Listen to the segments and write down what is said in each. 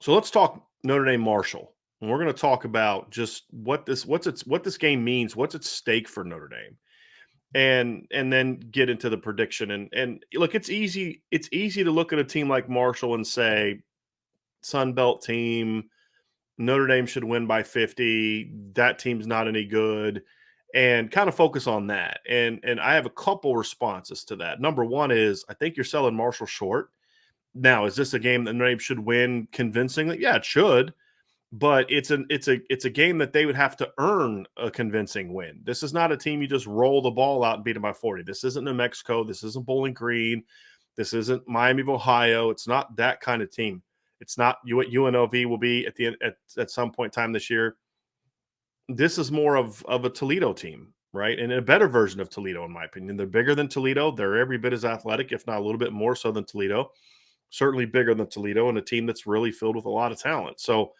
So let's talk Notre Dame Marshall. And we're going to talk about just what this game means, what's at stake for Notre Dame. And then get into the prediction. And look, it's easy to look at a team like Marshall and say Sun Belt team, Notre Dame should win by 50. That team's not any good. And kind of focus on that. And I have a couple responses to that. Number one is I think you're selling Marshall short. Now, is this a game that Notre Dame should win convincingly? Yeah, it should, but it's a game that they would have to earn a convincing win. This is not a team you just roll the ball out and beat them by 40. This isn't New Mexico. This isn't Bowling Green. This isn't Miami of Ohio. It's not that kind of team. It's not what UNLV will be at the end at some point in time this year. This is more of a Toledo team, right? And a better version of Toledo, in my opinion. They're bigger than Toledo. They're every bit as athletic, if not a little bit more so than Toledo. Certainly bigger than Toledo, and a team that's really filled with a lot of talent. So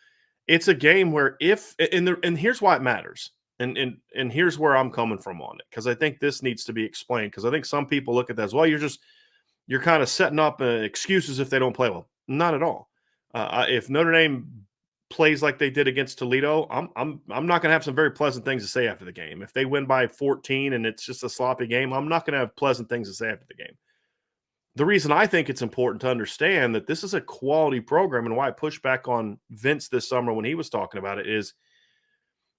it's a game where and here's why it matters. And here's where I'm coming from on it, because I think this needs to be explained, because I think some people look at that as, well, you're kind of setting up excuses if they don't play well. Not at all. If Notre Dame plays like they did against Toledo, I'm not going to have some very pleasant things to say after the game. If they win by 14 and it's just a sloppy game, I'm not going to have pleasant things to say after the game. The reason I think it's important to understand that this is a quality program, and why I pushed back on Vince this summer when he was talking about it, is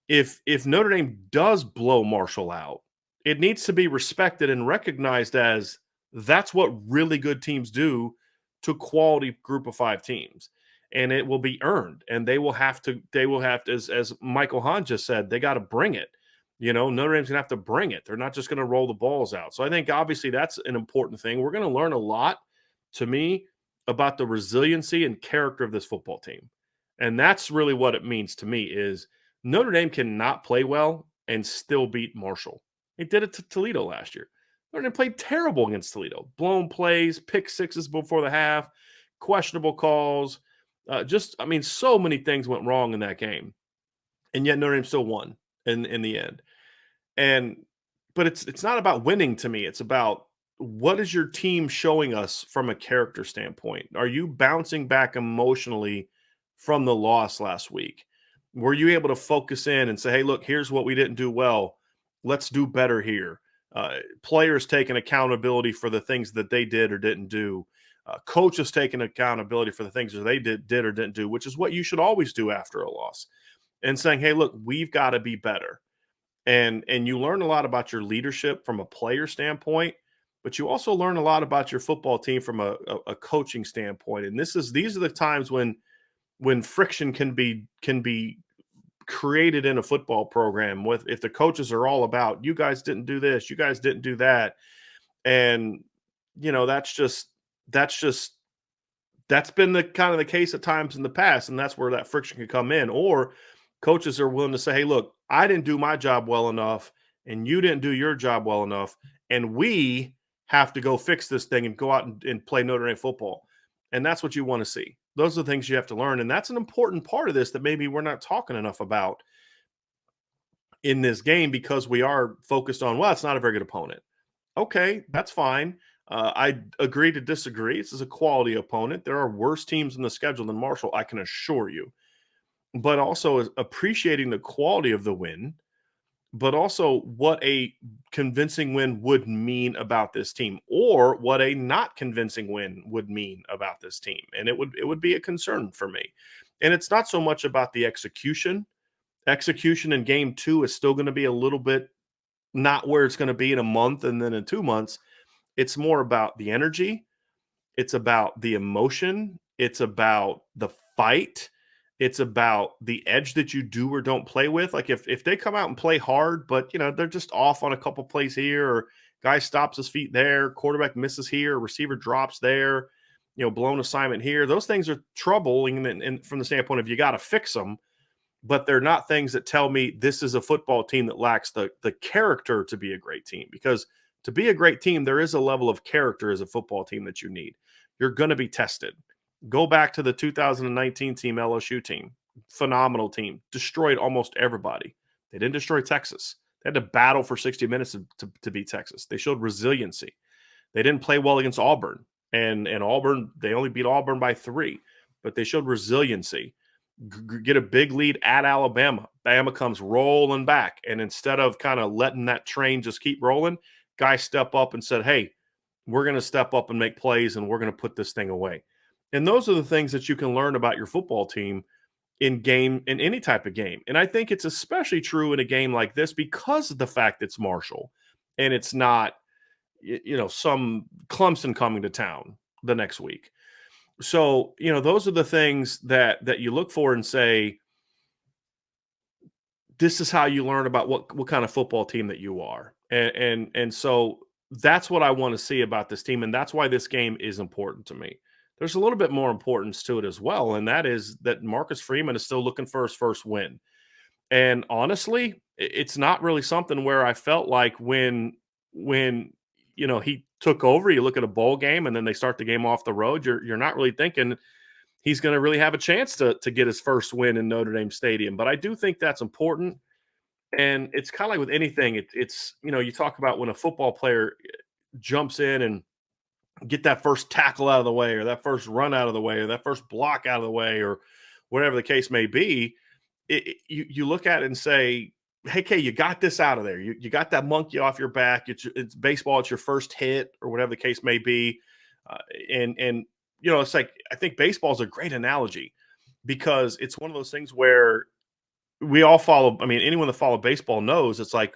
if Notre Dame does blow Marshall out, it needs to be respected and recognized as that's what really good teams do to quality group of five teams. And it will be earned, and they will have to, as Michael Hahn just said, they got to bring it. Notre Dame's gonna have to bring it. They're not just gonna roll the balls out. So I think obviously that's an important thing. We're gonna learn a lot, to me, about the resiliency and character of this football team. And that's really what it means to me is Notre Dame cannot play well and still beat Marshall. They did it to Toledo last year. Notre Dame played terrible against Toledo. Blown plays, pick sixes before the half, questionable calls. So many things went wrong in that game. And yet Notre Dame still won in the end. But it's not about winning to me. It's about, what is your team showing us from a character standpoint? Are you bouncing back emotionally from the loss last week? Were you able to focus in and say, hey, look, here's what we didn't do well. Let's do better here. Players taking accountability for the things that they did or didn't do. Coaches taking accountability for the things that they did or didn't do, which is what you should always do after a loss. And saying, hey, look, we've got to be better. And you learn a lot about your leadership from a player standpoint, but you also learn a lot about your football team from a coaching standpoint. And these are the times when friction can be created in a football program, with if the coaches are all about, you guys didn't do this, you guys didn't do that. And that's been the kind of the case at times in the past, and that's where that friction can come in. Or coaches are willing to say, hey, look, I didn't do my job well enough, and you didn't do your job well enough, and we have to go fix this thing and go out and play Notre Dame football. And that's what you want to see. Those are the things you have to learn, and that's an important part of this that maybe we're not talking enough about in this game, because we are focused on, well, it's not a very good opponent. Okay, that's fine. I agree to disagree. This is a quality opponent. There are worse teams in the schedule than Marshall, I can assure you. But also appreciating the quality of the win, but also what a convincing win would mean about this team, or what a not convincing win would mean about this team. And it would be a concern for me. And it's not so much about the execution. Execution in game 2 is still going to be a little bit not where it's going to be in a month and then in 2 months. It's more about the energy. It's about the emotion. It's about the fight. It's about the edge that you do or don't play with. Like if they come out and play hard, but they're just off on a couple plays here, or guy stops his feet there, quarterback misses here, receiver drops there, blown assignment here. Those things are troubling, and from the standpoint of, you got to fix them. But they're not things that tell me this is a football team that lacks the character to be a great team. Because to be a great team, there is a level of character as a football team that you need. You're going to be tested. Go back to the 2019 team, LSU team. Phenomenal team. Destroyed almost everybody. They didn't destroy Texas. They had to battle for 60 minutes to beat Texas. They showed resiliency. They didn't play well against Auburn. And Auburn, they only beat Auburn by 3. but they showed resiliency. Get a big lead at Alabama. Bama comes rolling back. And instead of kind of letting that train just keep rolling, guys step up and said, hey, we're going to step up and make plays and we're going to put this thing away. And those are the things that you can learn about your football team in any type of game. And I think it's especially true in a game like this because of the fact it's Marshall and it's not some Clemson coming to town the next week. So, those are the things that you look for and say, this is how you learn about what kind of football team that you are. And so that's what I want to see about this team. And that's why this game is important to me. There's a little bit more importance to it as well. And that is that Marcus Freeman is still looking for his first win. And honestly, it's not really something where I felt like when he took over, you look at a bowl game and then they start the game off the road, you're not really thinking he's going to really have a chance to get his first win in Notre Dame Stadium. But I do think that's important. And it's kind of like with anything, it's you talk about when a football player jumps in and get that first tackle out of the way or that first run out of the way or that first block out of the way or whatever the case may be, you look at it and say, hey, Kay, you got this out of there. You got that monkey off your back. It's baseball. It's your first hit or whatever the case may be. And it's like I think baseball is a great analogy because it's one of those things where we all follow. I mean, anyone that follow baseball knows it's like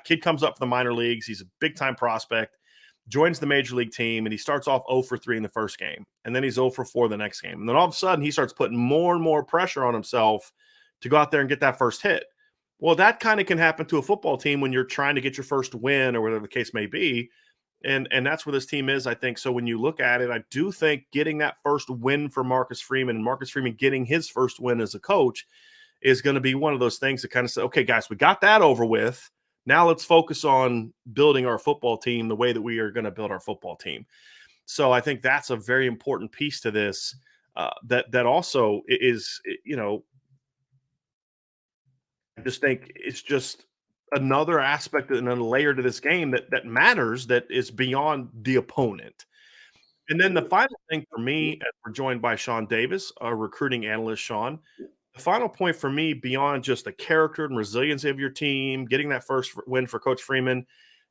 kid comes up from the minor leagues. He's a big time prospect, joins the major league team, and he starts off 0 for 3 in the first game, and then he's 0 for 4 the next game, and then all of a sudden he starts putting more and more pressure on himself to go out there and get that first hit. Well, that kind of can happen to a football team when you're trying to get your first win or whatever the case may be. And that's where this team is, I think. So when you look at it, I do think getting that first win for Marcus Freeman and Marcus Freeman getting his first win as a coach is going to be one of those things that kind of say, okay, guys, we got that over with. Now let's focus on building our football team the way that we are going to build our football team. So I think that's a very important piece to this. That also is, I just think it's just another aspect and a layer to this game that matters, that is beyond the opponent. And then the final thing for me, as we're joined by Sean Davis, our recruiting analyst, Sean. The final point for me, beyond just the character and resiliency of your team, getting that first win for Coach Freeman,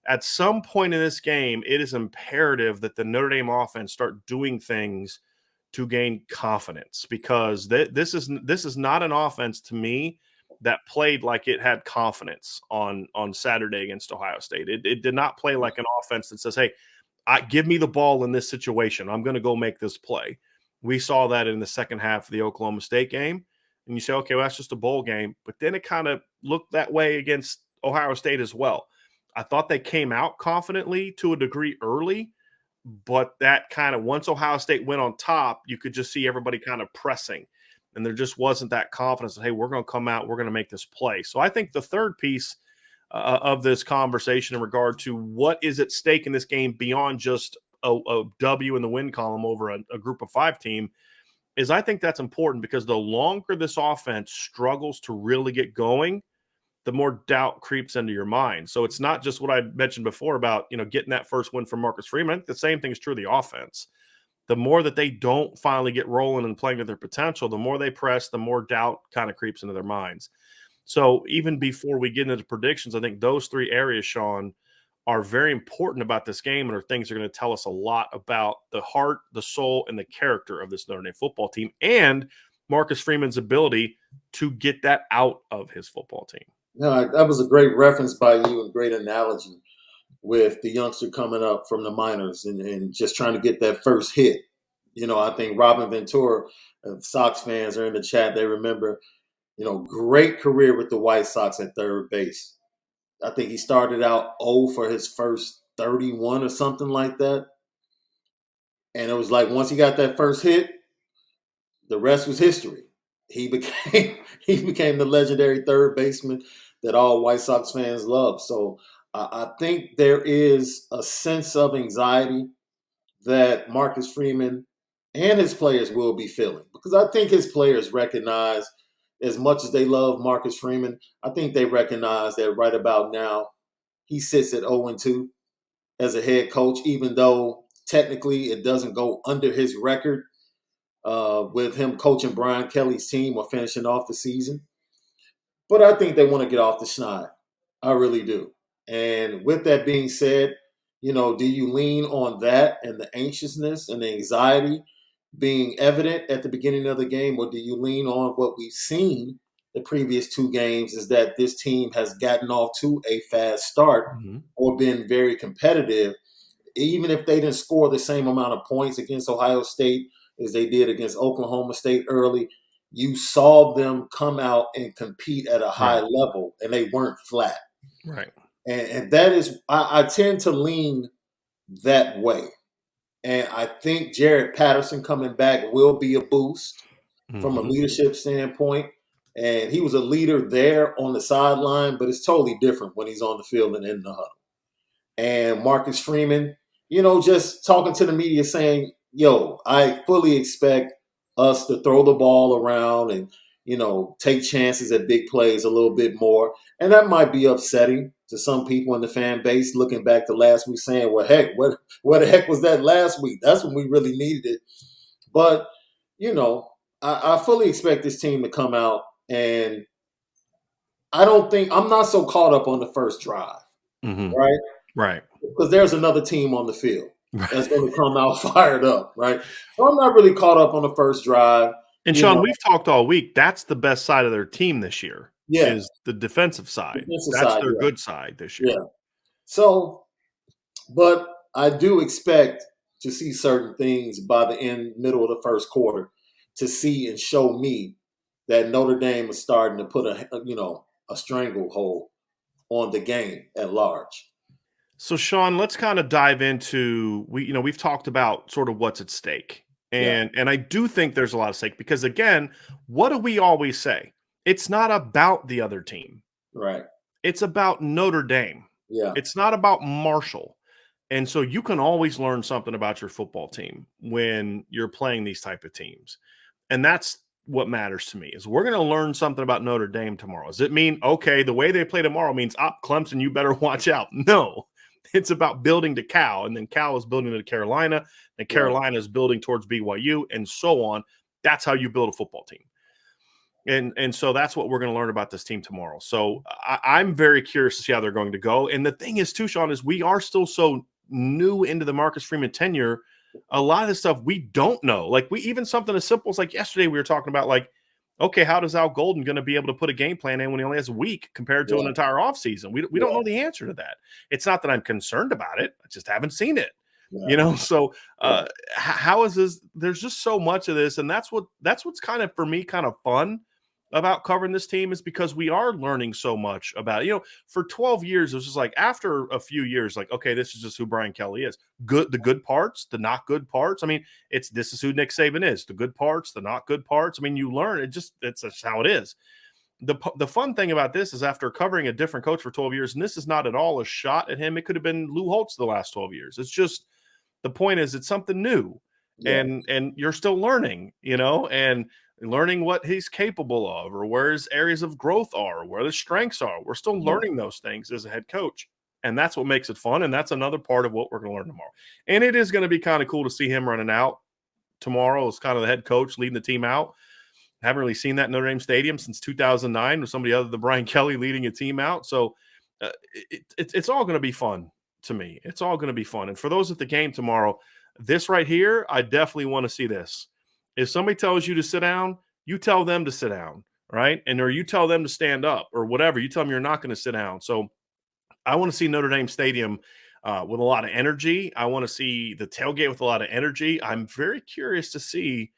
at some point in this game, it is imperative that the Notre Dame offense start doing things to gain confidence because this is not an offense to me that played like it had confidence on Saturday against Ohio State. It did not play like an offense that says, hey, give me the ball in this situation. I'm going to go make this play. We saw that in the second half of the Oklahoma State game. And you say, okay, well, that's just a bowl game. But then it kind of looked that way against Ohio State as well. I thought they came out confidently to a degree early, but that kind of once Ohio State went on top, you could just see everybody kind of pressing. And there just wasn't that confidence that, hey, we're going to come out, we're going to make this play. So I think the third piece of this conversation in regard to what is at stake in this game beyond just a W in the win column over a group of 5 team is I think that's important because the longer this offense struggles to really get going, the more doubt creeps into your mind. So it's not just what I mentioned before about, getting that first win from Marcus Freeman. The same thing is true of the offense. The more that they don't finally get rolling and playing to their potential, the more they press, the more doubt kind of creeps into their minds. So even before we get into predictions, I think those 3 areas, Sean, are very important about this game and are things that are going to tell us a lot about the heart, the soul, and the character of this Notre Dame football team and Marcus Freeman's ability to get that out of his football team. No, that was a great reference by you and great analogy with the youngster coming up from the minors and just trying to get that first hit. I think Robin Ventura, Sox fans are in the chat. They remember, great career with the White Sox at third base. I think he started out 0 for his first 31 or something like that. And it was like once he got that first hit, the rest was history. He became the legendary third baseman that all White Sox fans love. So I think there is a sense of anxiety that Marcus Freeman and his players will be feeling because I think his players recognize, as much as they love Marcus Freeman, I think they recognize that right about now he sits at 0-2 as a head coach, even though technically it doesn't go under his record. with him coaching Brian Kelly's team or finishing off the season. But I think they want to get off the schneid. I really do. And with that being said, do you lean on that and the anxiousness and the anxiety being evident at the beginning of the game, or do you lean on what we've seen the previous two games is that this team has gotten off to a fast start Mhm. or been very competitive, even if they didn't score the same amount of points against Ohio State as they did against Oklahoma State early, you saw them come out and compete at a high Right. level, and they weren't flat. Right. And that is, I tend to lean that way. And I think Jared Patterson coming back will be a boost from a Mhm. leadership standpoint. And he was a leader there on the sideline, but it's totally different when he's on the field and in the huddle. And Marcus Freeman, just talking to the media saying, yo, I fully expect us to throw the ball around and, take chances at big plays a little bit more. And that might be upsetting to some people in the fan base looking back to last week saying, well, heck, what the heck was that last week? That's when we really needed it. But, I fully expect this team to come out, and I'm not so caught up on the first drive, Mhm. right? Right. Because there's another team on the field that's Right. going to come out fired up, right? So I'm not really caught up on the first drive. And You Sean, know, we've talked all week. That's the best side of their team this year yeah, is the defensive side. defensive That's side, their yeah, good side this year. yeah. So, but I do expect to see certain things by the middle of the first quarter, to see and show me that Notre Dame is starting to put a stranglehold on the game at large. So Sean, let's kind of dive into we've talked about sort of what's at stake. Yeah, And I do think there's a lot of stake because again, what do we always say? It's not about the other team. right. It's about Notre Dame. Yeah, It's not about Marshall. And so you can always learn something about your football team when you're playing these type of teams. And that's what matters to me is we're going to learn something about Notre Dame tomorrow. Does it mean, okay, the way they play tomorrow means, Clemson, you better watch out? No, it's about building to Cal. And then Cal is building to Carolina, and right. Carolina is building towards BYU, and so on. That's how you build a football team. And so that's what we're going to learn about this team tomorrow. So I'm very curious to see how they're going to go. And the thing is, too, Sean, is we are still so new into the Marcus Freeman tenure. A lot of this stuff we don't know. Like we even something as simple as like yesterday we were talking about like, okay, how does Al Golden going to be able to put a game plan in when he only has a week compared to an Yeah, entire offseason? We don't yeah, know the answer to that. It's not that I'm concerned about it. I just haven't seen it. yeah, So right. how is this? There's just so much of this, and that's what's kind of for me kind of fun about covering this team is because we are learning so much about it. For 12 years, it was just like after a few years, like, okay, this is just who Brian Kelly is. The good parts, the not good parts. I mean, this is who Nick Saban is. The good parts, the not good parts. I mean, you learn it's just how it is. The fun thing about this is after covering a different coach for 12 years, and this is not at all a shot at him. It could have been Lou Holtz the last 12 years. It's just the point is it's something new Yeah, and you're still learning, and learning what he's capable of or where his areas of growth are, where the strengths are. We're still yeah, learning those things as a head coach. And that's what makes it fun. And that's another part of what we're going to learn tomorrow. And it is going to be kind of cool to see him running out tomorrow as kind of the head coach leading the team out. Haven't really seen that in Notre Dame Stadium since 2009 with somebody other than Brian Kelly leading a team out. So it's all going to be fun to me. It's all going to be fun. And for those at the game tomorrow, this right here, I definitely want to see this. If somebody tells you to sit down, you tell them to sit down, right? And or you tell them to stand up or whatever. You tell them you're not going to sit down. So I want to see Notre Dame Stadium with a lot of energy. I want to see the tailgate with a lot of energy. I'm very curious to see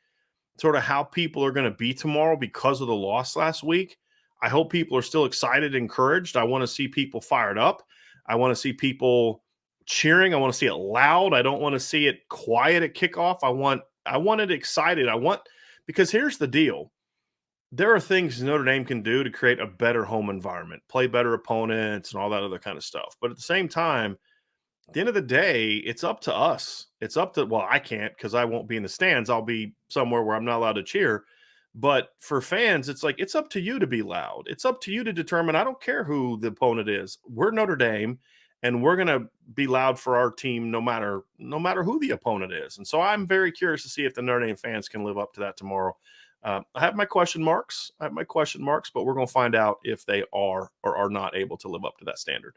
sort of how people are going to be tomorrow because of the loss last week. I hope people are still excited, encouraged. I want to see people fired up. I want to see people cheering. I want to see it loud. I don't want to see it quiet at kickoff. I want it excited. Because here's the deal. There are things Notre Dame can do to create a better home environment, play better opponents and all that other kind of stuff. But at the same time, at the end of the day, it's up to us. It's up to, well, I can't because I won't be in the stands. I'll be somewhere where I'm not allowed to cheer. But for fans, it's like, it's up to you to be loud. It's up to you to determine. I don't care who the opponent is. We're Notre Dame, and we're going to be loud for our team no matter who the opponent is. And so I'm very curious to see if the Notre Dame fans can live up to that tomorrow. I have my question marks. But we're going to find out if they are or are not able to live up to that standard.